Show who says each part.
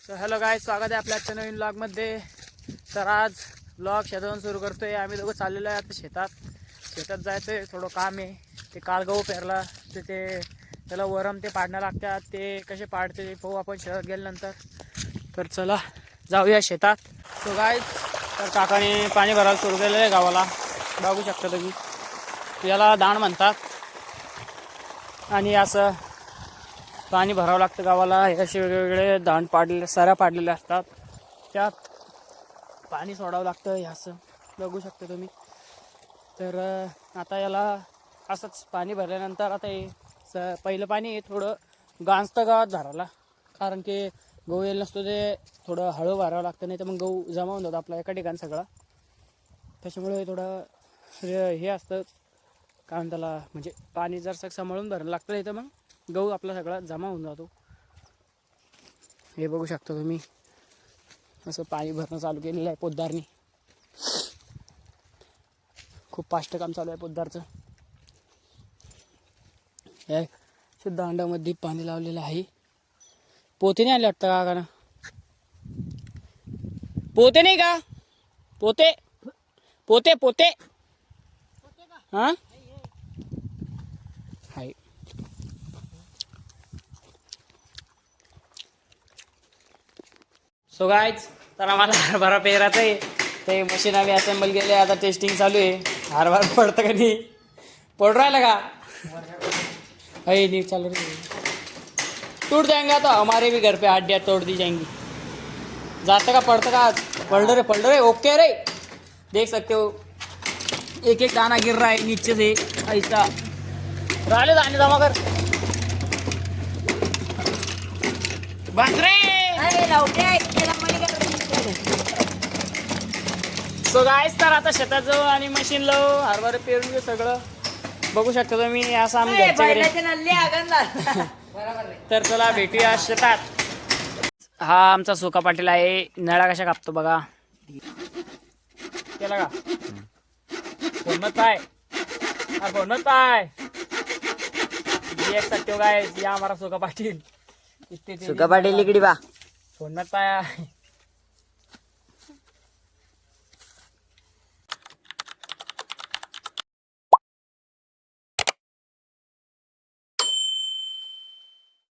Speaker 1: So hello गाय, स्वागत आहे आपल्या आजच्या नवीन ब्लॉगमध्ये. तर आज ब्लॉग शेतातून सुरू करतोय. आम्ही दोघं चाललेलो आहे आता शेतात जायचं आहे. थोडं काम आहे. ते काल गहू पेरला तर त्याला वरम ते पाडणं लागतात. ते कसे पाडते ते पाहू आपण शेतात गेल्यानंतर. तर चला जाऊया शेतात. सो गाय, तर काकाने पाणी भरायला सुरू केलेलं आहे गावाला. बघू शकता तुम्ही. याला दाण म्हणतात. आणि असं पाणी भरावं लागतं गावाला. हे असे वेगवेगळे दाण सऱ्या पाडलेले असतात. त्यात पाणी सोडावं लागतं. हे असं बघू शकता तुम्ही. तर आता याला असंच पाणी भरल्यानंतर आता हे पहिलं पाणी थोडं गांजतं गावात भरायला. कारण की गहू येईल नसतो ते थोडं हळू भरावं लागतं. नाही तर मग गहू जमा होऊन जातो आपला एका ठिकाणी सगळा. त्याच्यामुळे थोडं हे असतं कारण त्याला म्हणजे पाणी जर सांभाळून भरायला लागतं. नाही तर मग गहू आपला सगळा जमा होऊन जातो. हे बघू शकता तुम्ही. असं पाणी भरणं चालू केलेलं आहे पोद्दारनी. खूप फास्ट काम चालू आहे पोद्दारचं. हे शुद्ध अंड्यामध्ये पाणी लावलेलं आहे. पोते नाही आले वाटतं का ना? पोते नाही का? पोते पोते पोते हां हाय. सो गाईज, तर आम्हाला हरभरा पेरायचं आहे. ते मशीन आम्ही असेंबल केले. आता टेस्टिंग चालू आहे. हरभरा पडतं का नाही? पड राहिलं का? अरे नीट चालू रही. टूट जाएंगे तो हमारे भी घर पे हड्डियाँ तोड़ दी जाएंगी. जाता का पड़ता का? पलट रहे ओके रे. देख सकते हो एक एक दाना गिर रहा है नीचे से. ऐसा राले दाने जमा कर बस रे. सो गाईस, तर आता शेतात जाऊ आणि मशीन लावू. हरभरे पेरून घेऊ सगळं. बघू शकता तुम्ही. असं आम्ही तर चला भेटूया शेतात. हा आमचा सुका पाटील आहे. नळा कशा कापतो बघा. केला का फोनत आहे? फोनत आहे. देख सकते हो गाइस, ये हमारा सुका पाटील.
Speaker 2: सुका पाटील इकडे बा.
Speaker 1: फोनत आहे.